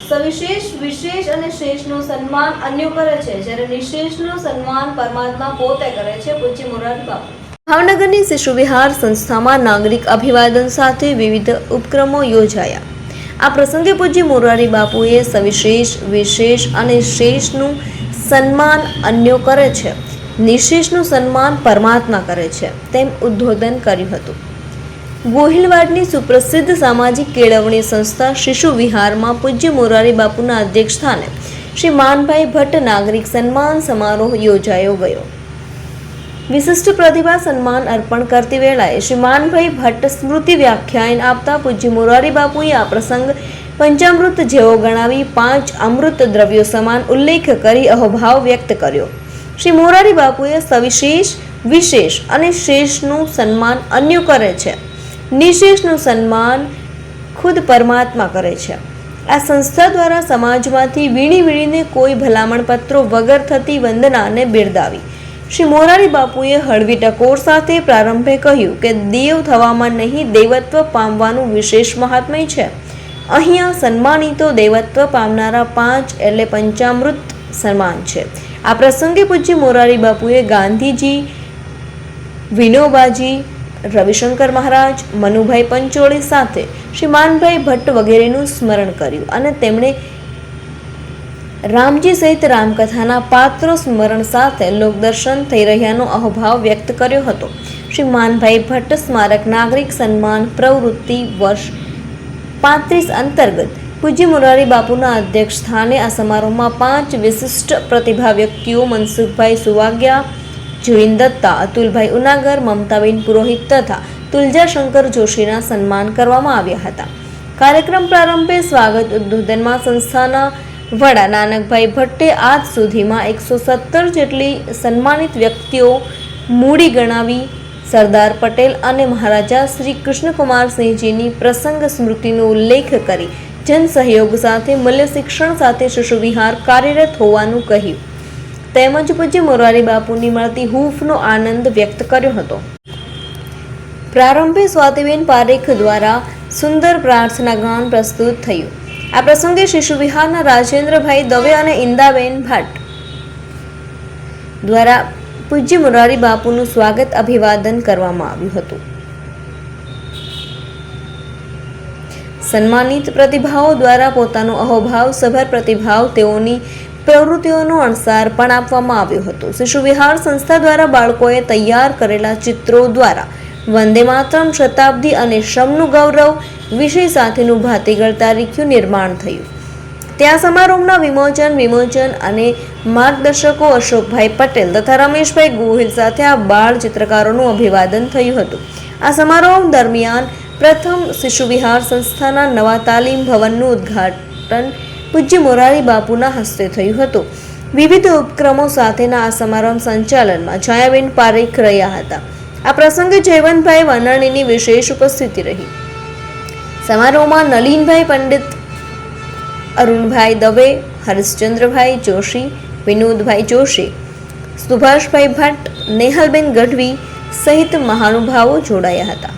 સવિશેષ વિશેષ અને શેષનું સન્માન અન્યો કરે છે, જ્યારે નિશેષનું સન્માન પરમાત્મા પોતે કરે છે. પૂજ્ય મોરારી બાપુ. ભાવનગરની શિશુ વિહાર સંસ્થામાં નાગરિક અભિવાદન સાથે વિવિધ ઉપક્રમો યોજાયા. આ પ્રસંગે પૂજ્ય મોરારી બાપુએ સવિશેષ વિશેષ અને શેષનું સન્માન અન્યો કરે છે, નિશેષનું સન્માન પરમાત્મા કરે છે તેમ ઉદ્બોધન કર્યું હતું. ગોહિલવાડની સુપ્રસિદ્ધ સામાજિક કેળવણી સંસ્થા શિશુ વિહારમાં પૂજ્ય મોરારી બાપુના અધ્યક્ષસ્થાને શ્રી માનભાઈ ભટ્ટ નાગરિક સન્માન સમારોહ યોજાયો ગયો. વિશિષ્ટ પ્રતિભા સન્માન અર્પણ કરતી વેળાએ શ્રી માનભાઈ ભટ્ટ સ્મૃતિ વ્યાખ્યાન આપતા પૂજ્ય મોરારી બાપુએ આ પ્રસંગ પંચામૃત જેવો ગણાવી 5 અમૃત દ્રવ્યો સમાન ઉલ્લેખ કરી અહોભાવ વ્યક્ત કર્યો. શ્રી મોરારી બાપુએ સવિશેષ વિશેષ અને શેષનું સન્માન અન્યો કરે છે, નિશેષનું સન્માન ખુદ પરમાત્મા કરે છે. આ સંસ્થા દ્વારા સમાજમાંથી વીણીને કોઈ ભલામણ પત્રો વગર થતી વંદનાને બિરદાવી શ્રી મોરારી બાપુએ હળવી ટકોર સાથે પ્રારંભે કહ્યું કે દેવ થવામાં નહીં દેવત્વ પામવાનું વિશેષ મહાત્મય છે. અહીંયા સન્માનિતો દેવત્વ પામનારા 5 એટલે પંચામૃત સન્માન છે. આ પ્રસંગે પૂજ્ય મોરારી બાપુએ ગાંધીજી, વિનોબાજી, રવિશંકર મહારાજ, મનુભાઈ પંચોળી સાથે શ્રી માનભાઈ ભટ્ટ વગેરેનું સ્મરણ કર્યું અને તેમણે રામજી સહિત રામકથાના પાત્રો સ્મરણ સાથે લોકદર્શન થઈ રહ્યાનો અહોભાવ વ્યક્ત કર્યો હતો. શ્રી માનભાઈ ભટ્ટ સ્મારક નાગરિક સન્માન પ્રવૃત્તિ વર્ષ 35 અંતર્ગત પૂજ્ય મોરારી બાપુના અધ્યક્ષ સ્થાને આ સમારોહમાં 5 વિશિષ્ટ પ્રતિભા વ્યક્તિઓ મનસુખભાઈ સુવાગ્યા, જીવિન દત્તા, અતુલભાઈ ઉનાગર, મમતાબેન પુરોહિત તથા તુલજાશંકર જોશીના સન્માન કરવામાં આવ્યા હતા. કાર્યક્રમ પ્રારંભે સ્વાગત ઉદ્બોધનમાં સંસ્થાના વડા નાનકભાઈ ભટ્ટે આજ સુધીમાં 117 જેટલી સન્માનિત વ્યક્તિઓ મૂડી ગણાવી સરદાર પટેલ અને મહારાજા શ્રી કૃષ્ણકુમારસિંહજીની પ્રસંગ સ્મૃતિનો ઉલ્લેખ કરી જન સહયોગ સાથે મૂલ્ય શિક્ષણ સાથે શિશુ વિહાર કાર્યરત હોવાનું કહ્યું. તેમજ પૂજ્ય મોરારી બાપુની મળતી હૂંફનો આનંદ વ્યક્ત કર્યો હતો. પ્રારંભે સ્વાતિબેન પારેખ દ્વારા સુંદર પ્રાર્થના ગાન પ્રસ્તુત થયું. આ પ્રસંગે શિશુ વિહારના રાજેન્દ્રભાઈ દવે અને ઇન્દાબેન ભટ્ટ દ્વારા પૂજ્ય મોરારી બાપુનું સ્વાગત અભિવાદન કરવામાં આવ્યું હતું. સન્માનિત પ્રતિભાઓ દ્વારા પોતાનો અહોભાવ સભર પ્રતિભાવ તેઓની પ્રવૃત્તિઓનો અણસાર પણ આપવામાં આવ્યો હતો. શિશુ વિહાર સંસ્થા દ્વારા બાળકોએ તૈયાર કરેલા ચિત્રો દ્વારા વંદે માતરમ, શતાબ્દી અને શ્રમનું ગૌરવ વિષય સાથેનું ભાતીગળ તારીખ્યું નિર્માણ થયું. ત્યાં સમારોહના વિમોચન અને માર્ગદર્શકો અશોકભાઈ પટેલ તથા રમેશભાઈ ગોહિલ સાથે આ બાળ ચિત્રકારોનું અભિવાદન થયું હતું. આ સમારોહ દરમિયાન પ્રથમ શિશુ વિહાર સંસ્થાના નવા તાલીમ ભવનનું ઉદ્ઘાટન પૂજ્ય મોરારી બાપુના હસ્તે થયું હતું. વિવિધ ઉપક્રમો સાથેના આ સમારોહ સંચાલનમાં છાયાબેન પારેખ રહ્યા હતા. આ પ્રસંગે જયવંતભાઈ વનાણીની વિશેષ ઉપસ્થિતિ રહી. સમારોહમાં નલીનભાઈ પંડિત, અરુણભાઈ દવે, હરીશચંદ્રભાઈ જોશી, વિનોદભાઈ જોશી, સુભાષભાઈ ભટ્ટ, નેહલબેન ગઢવી સહિત મહાનુભાવો જોડાયા હતા.